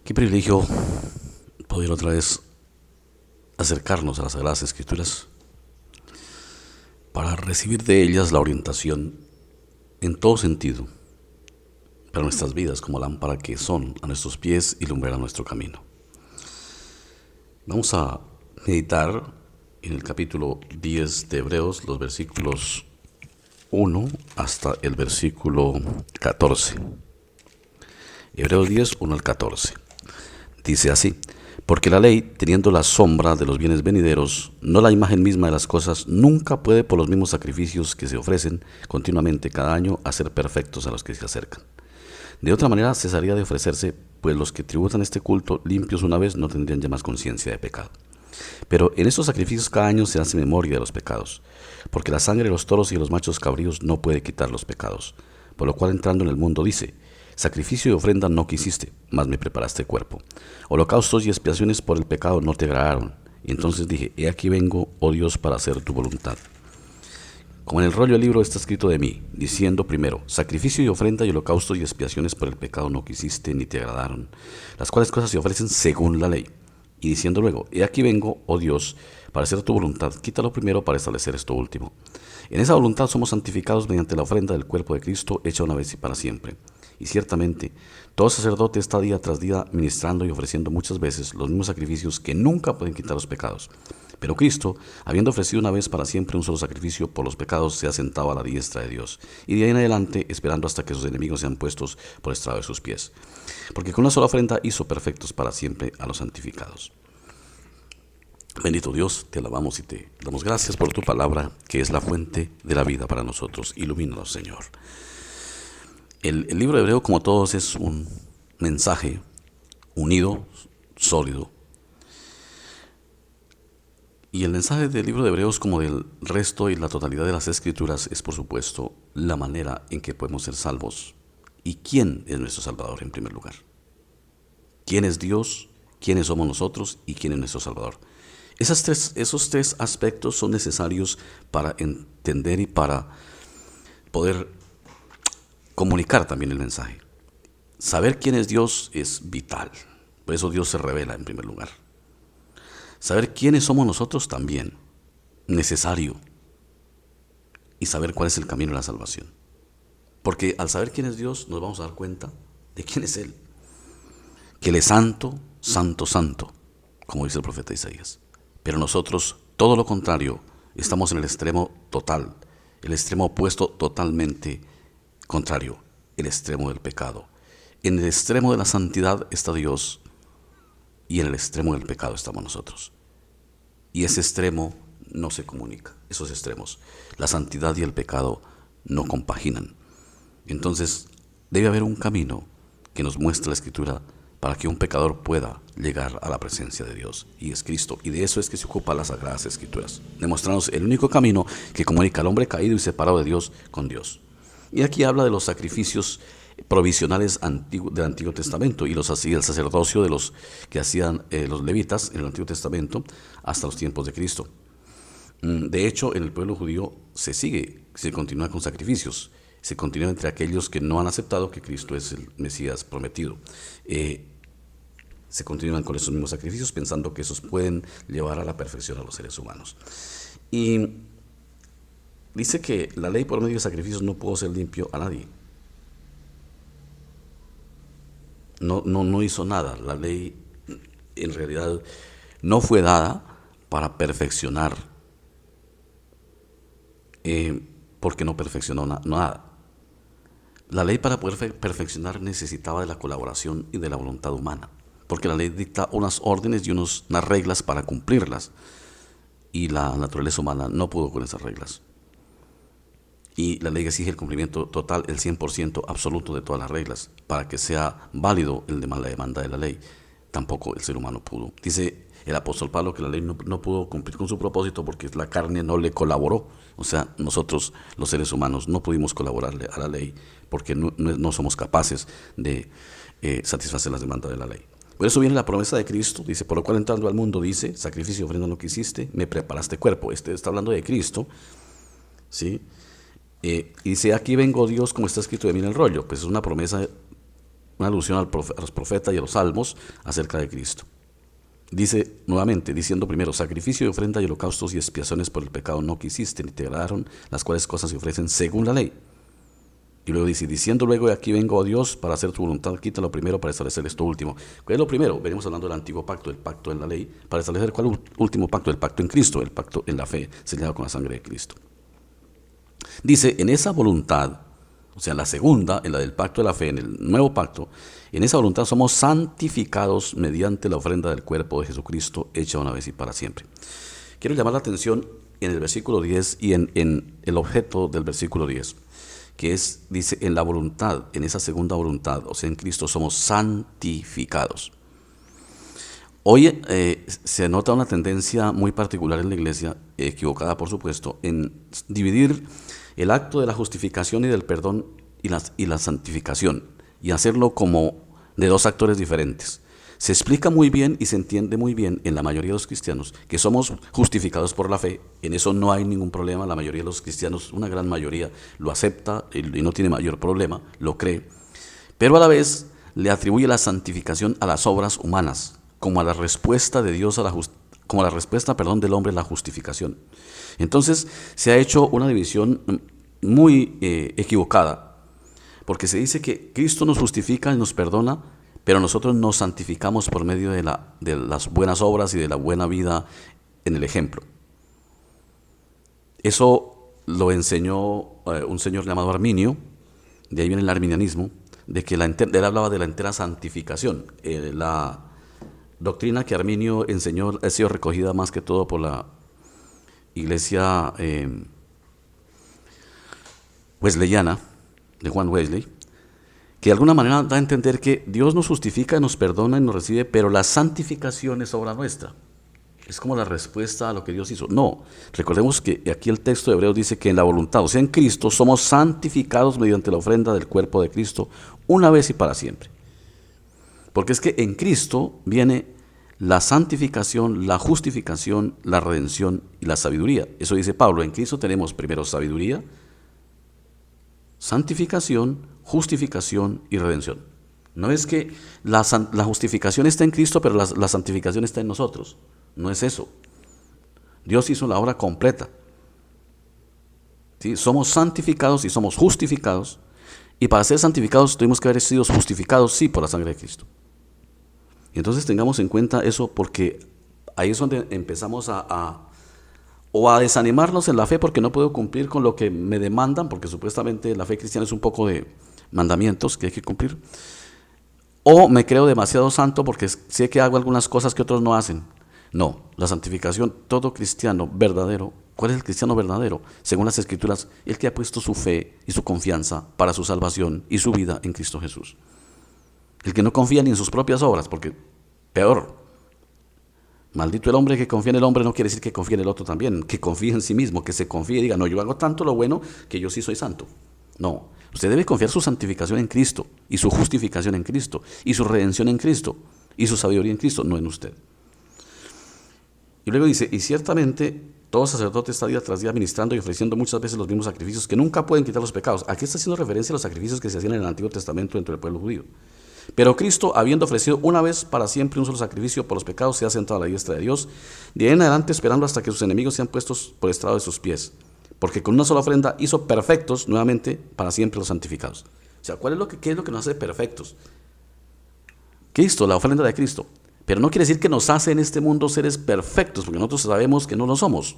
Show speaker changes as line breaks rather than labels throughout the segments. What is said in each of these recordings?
Qué privilegio poder otra vez acercarnos a las Sagradas Escrituras para recibir de ellas la orientación en todo sentido para nuestras vidas como lámpara que son a nuestros pies y lumbrera nuestro camino. Vamos a meditar en el capítulo 10 de Hebreos, los versículos 1 hasta el versículo 14. Hebreos 10, 1 al 14. Dice así: porque la ley, teniendo la sombra de los bienes venideros, no la imagen misma de las cosas, nunca puede por los mismos sacrificios que se ofrecen continuamente cada año hacer perfectos a los que se acercan. De otra manera cesaría de ofrecerse, pues los que tributan este culto limpios una vez no tendrían ya más conciencia de pecado. Pero en estos sacrificios cada año se hace memoria de los pecados, porque la sangre de los toros y de los machos cabríos no puede quitar los pecados. Por lo cual, entrando en el mundo, dice: sacrificio y ofrenda no quisiste, mas me preparaste cuerpo. Holocaustos y expiaciones por el pecado no te agradaron. Y entonces dije: he aquí vengo, oh Dios, para hacer tu voluntad. Como en el rollo del libro está escrito de mí, diciendo primero: sacrificio y ofrenda y holocaustos y expiaciones por el pecado no quisiste ni te agradaron, las cuales cosas se ofrecen según la ley. Y diciendo luego: he aquí vengo, oh Dios, para hacer tu voluntad, quítalo primero para establecer esto último. En esa voluntad somos santificados mediante la ofrenda del cuerpo de Cristo, hecha una vez y para siempre. Y ciertamente, todo sacerdote está día tras día ministrando y ofreciendo muchas veces los mismos sacrificios que nunca pueden quitar los pecados. Pero Cristo, habiendo ofrecido una vez para siempre un solo sacrificio por los pecados, se ha sentado a la diestra de Dios, y de ahí en adelante esperando hasta que sus enemigos sean puestos por estrado de sus pies. Porque con una sola ofrenda hizo perfectos para siempre a los santificados. Bendito Dios, te alabamos y te damos gracias por tu palabra, que es la fuente de la vida para nosotros. Ilumínanos, Señor. El libro de Hebreo, como todos, es un mensaje unido, sólido. Y el mensaje del libro de Hebreos, como del resto y la totalidad de las Escrituras, es, por supuesto, la manera en que podemos ser salvos. ¿Y quién es nuestro Salvador en primer lugar? ¿Quién es Dios? ¿Quiénes somos nosotros? ¿Y quién es nuestro Salvador? Esos tres aspectos son necesarios para entender y para poder comunicar también el mensaje. Saber quién es Dios es vital. Por eso Dios se revela en primer lugar. Saber quiénes somos nosotros también, necesario. Y saber cuál es el camino de la salvación. Porque al saber quién es Dios, nos vamos a dar cuenta de quién es Él. Que Él es santo, santo, santo, como dice el profeta Isaías. Pero nosotros, todo lo contrario, estamos en el extremo total, el extremo opuesto totalmente contrario, el extremo del pecado. En el extremo de la santidad está Dios y en el extremo del pecado estamos nosotros. Y ese extremo no se comunica, esos extremos. La santidad y el pecado no compaginan. Entonces debe haber un camino que nos muestre la Escritura para que un pecador pueda llegar a la presencia de Dios, y es Cristo. Y de eso es que se ocupa las Sagradas Escrituras, demostrarnos el único camino que comunica al hombre caído y separado de Dios con Dios. Y aquí habla de los sacrificios provisionales del Antiguo Testamento y el sacerdocio de los que hacían los levitas en el Antiguo Testamento hasta los tiempos de Cristo. De hecho, en el pueblo judío se continúa con sacrificios. Se continúa entre aquellos que no han aceptado que Cristo es el Mesías prometido. Se continúan con esos mismos sacrificios pensando que esos pueden llevar a la perfección a los seres humanos. Y dice que la ley por medio de sacrificios no pudo ser limpio a nadie. No hizo nada. La ley en realidad no fue dada para perfeccionar, porque no perfeccionó nada. La ley, para poder perfeccionar, necesitaba de la colaboración y de la voluntad humana, porque la ley dicta unas órdenes y unas reglas para cumplirlas, y la naturaleza humana no pudo con esas reglas. Y la ley exige el cumplimiento total, el 100% absoluto de todas las reglas, para que sea válido la demanda de la ley. Tampoco el ser humano pudo. Dice el apóstol Pablo que la ley no pudo cumplir con su propósito porque la carne no le colaboró. O sea, nosotros, los seres humanos, no pudimos colaborarle a la ley porque no somos capaces de satisfacer las demandas de la ley. Por eso viene la promesa de Cristo. Dice: por lo cual, entrando al mundo, dice: sacrificio y ofrenda no quisiste, me preparaste cuerpo. Está hablando de Cristo, ¿sí? Y dice: aquí vengo, Dios, como está escrito de mí en el rollo. Pues es una promesa una alusión a los profetas y a los salmos acerca de Cristo. Dice nuevamente, diciendo primero, sacrificio y ofrenda y holocaustos y expiaciones por el pecado no quisiste, ni te agradaron, las cuales cosas se ofrecen según la ley. Y luego dice, diciendo luego, aquí vengo, oh Dios, para hacer tu voluntad, quita lo primero para establecer esto último. ¿Cuál es lo primero? Venimos hablando del antiguo pacto, el pacto en la ley, para establecer cuál último pacto, el pacto en Cristo, el pacto en la fe, sellado con la sangre de Cristo. Dice, en esa voluntad, o sea, la segunda, en la del pacto de la fe, en el nuevo pacto, en esa voluntad somos santificados mediante la ofrenda del cuerpo de Jesucristo, hecha una vez y para siempre. Quiero llamar la atención en el versículo 10 y en el objeto del versículo 10, que es, dice, en la voluntad, en esa segunda voluntad, o sea, en Cristo somos santificados. Hoy se nota una tendencia muy particular en la iglesia, equivocada por supuesto, en dividir el acto de la justificación y del perdón y la santificación, y hacerlo como de dos actores diferentes. Se explica muy bien y se entiende muy bien en la mayoría de los cristianos que somos justificados por la fe. En eso no hay ningún problema. La mayoría de los cristianos, una gran mayoría, lo acepta y no tiene mayor problema, lo cree. Pero a la vez le atribuye la santificación a las obras humanas, como a la respuesta de Dios como la respuesta, del hombre a la justificación. Entonces se ha hecho una división muy equivocada, porque se dice que Cristo nos justifica y nos perdona, pero nosotros nos santificamos por medio de las buenas obras y de la buena vida en el ejemplo. Eso lo enseñó un señor llamado Arminio, de ahí viene el arminianismo, de que él hablaba de la entera santificación. La doctrina que Arminio enseñó ha sido recogida más que todo por la iglesia wesleyana de Juan Wesley, que de alguna manera da a entender que Dios nos justifica, nos perdona y nos recibe, pero la santificación es obra nuestra. Es como la respuesta a lo que Dios hizo. No, recordemos que aquí el texto de Hebreos dice que en la voluntad, o sea en Cristo, somos santificados mediante la ofrenda del cuerpo de Cristo una vez y para siempre. Porque es que en Cristo viene la santificación, la justificación, la redención y la sabiduría. Eso dice Pablo, en Cristo tenemos primero sabiduría, santificación, justificación y redención. No es que la justificación está en Cristo, pero la santificación está en nosotros. No es eso. Dios hizo la obra completa. ¿Sí? Somos santificados y somos justificados. Y para ser santificados tuvimos que haber sido justificados, sí, por la sangre de Cristo. Y entonces tengamos en cuenta eso, porque ahí es donde empezamos a desanimarnos en la fe porque no puedo cumplir con lo que me demandan, porque supuestamente la fe cristiana es un poco de mandamientos que hay que cumplir, o me creo demasiado santo porque sé que hago algunas cosas que otros no hacen. No, la santificación, todo cristiano verdadero, ¿cuál es el cristiano verdadero? Según las Escrituras, el que ha puesto su fe y su confianza para su salvación y su vida en Cristo Jesús. El que no confía ni en sus propias obras, porque peor, maldito el hombre que confía en el hombre, no quiere decir que confíe en el otro también, que confíe en sí mismo, que se confíe y diga, no, yo hago tanto lo bueno que yo sí soy santo. No, usted debe confiar su santificación en Cristo, y su justificación en Cristo, y su redención en Cristo, y su sabiduría en Cristo, no en usted. Y luego dice, y ciertamente todo sacerdote está día tras día ministrando y ofreciendo muchas veces los mismos sacrificios que nunca pueden quitar los pecados. Aquí está haciendo referencia a los sacrificios que se hacían en el Antiguo Testamento dentro del pueblo judío. Pero Cristo, habiendo ofrecido una vez para siempre un solo sacrificio por los pecados, se ha sentado a la diestra de Dios, de ahí en adelante esperando hasta que sus enemigos sean puestos por estrado de sus pies. Porque con una sola ofrenda hizo perfectos nuevamente para siempre los santificados. O sea, ¿qué es lo que nos hace perfectos? Cristo, la ofrenda de Cristo. Pero no quiere decir que nos hace en este mundo seres perfectos, porque nosotros sabemos que no lo somos.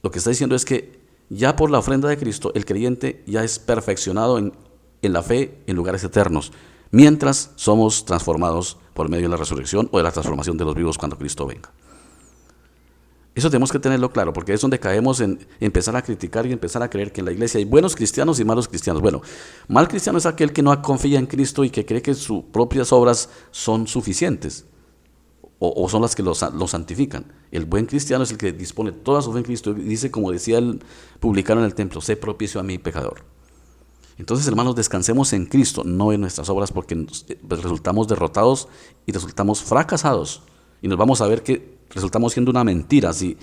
Lo que está diciendo es que ya por la ofrenda de Cristo, el creyente ya es perfeccionado en la fe en lugares eternos, mientras somos transformados por medio de la resurrección o de la transformación de los vivos cuando Cristo venga. Eso tenemos que tenerlo claro, porque es donde caemos en empezar a criticar y empezar a creer que en la iglesia hay buenos cristianos y malos cristianos. Bueno, mal cristiano es aquel que no confía en Cristo y que cree que sus propias obras son suficientes o son las que lo santifican. El buen cristiano es el que dispone toda su fe en Cristo y dice, como decía el publicano en el templo, sé propicio a mí, pecador. Entonces, hermanos, descansemos en Cristo, no en nuestras obras, porque resultamos derrotados y resultamos fracasados. Y nos vamos a ver que resultamos siendo una mentira si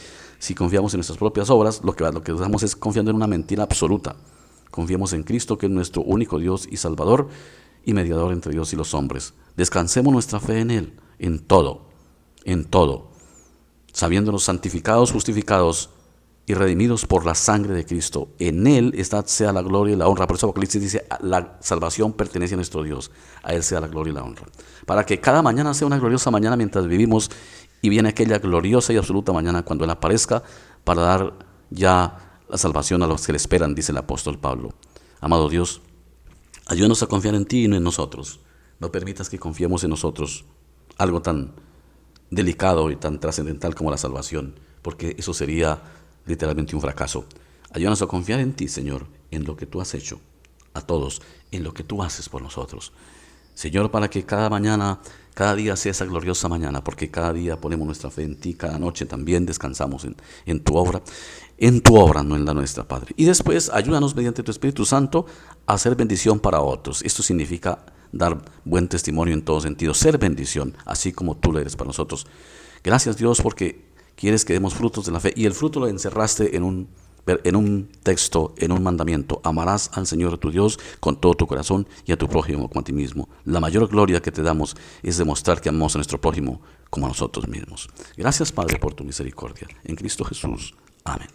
confiamos en nuestras propias obras. Lo que estamos es confiando en una mentira absoluta. Confiemos en Cristo, que es nuestro único Dios y Salvador, y mediador entre Dios y los hombres. Descansemos nuestra fe en Él, en todo, sabiéndonos santificados, justificados y redimidos por la sangre de Cristo. En Él sea la gloria y la honra. Por eso Apocalipsis dice, la salvación pertenece a nuestro Dios. A Él sea la gloria y la honra. Para que cada mañana sea una gloriosa mañana mientras vivimos, y viene aquella gloriosa y absoluta mañana cuando Él aparezca para dar ya la salvación a los que le esperan, dice el apóstol Pablo. Amado Dios, ayúdanos a confiar en ti y no en nosotros. No permitas que confiemos en nosotros algo tan delicado y tan trascendental como la salvación, porque eso sería literalmente un fracaso. Ayúdanos a confiar en ti, Señor, en lo que tú has hecho a todos, en lo que tú haces por nosotros. Señor, para que cada mañana, cada día sea esa gloriosa mañana, porque cada día ponemos nuestra fe en ti, cada noche también descansamos en tu obra, no en la nuestra, Padre. Y después, ayúdanos mediante tu Espíritu Santo a ser bendición para otros. Esto significa dar buen testimonio en todo sentido, ser bendición, así como tú lo eres para nosotros. Gracias, Dios, porque quieres que demos frutos de la fe, y el fruto lo encerraste en un texto, en un mandamiento: amarás al Señor tu Dios con todo tu corazón y a tu prójimo como a ti mismo. La mayor gloria que te damos es demostrar que amamos a nuestro prójimo como a nosotros mismos. Gracias, Padre, por tu misericordia. En Cristo Jesús. Amén.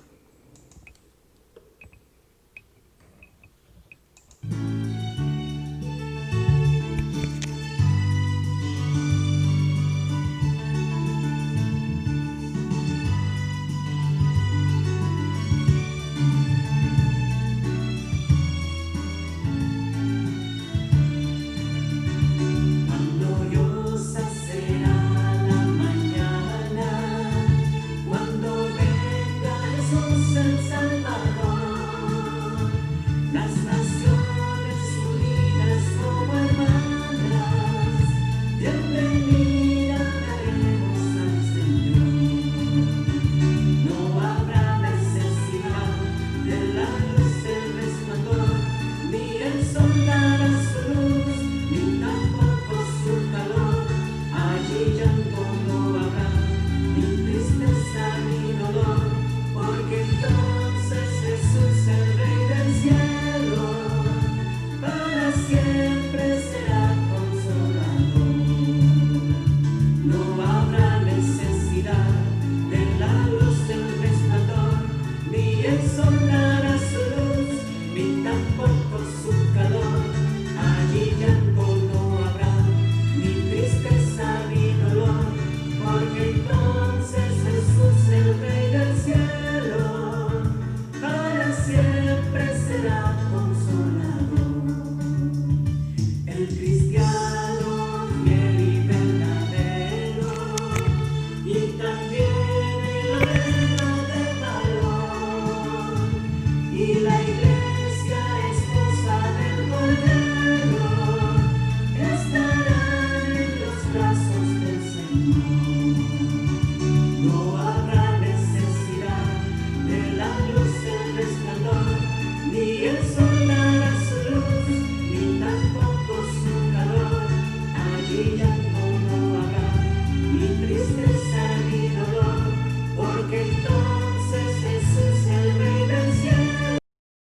Y la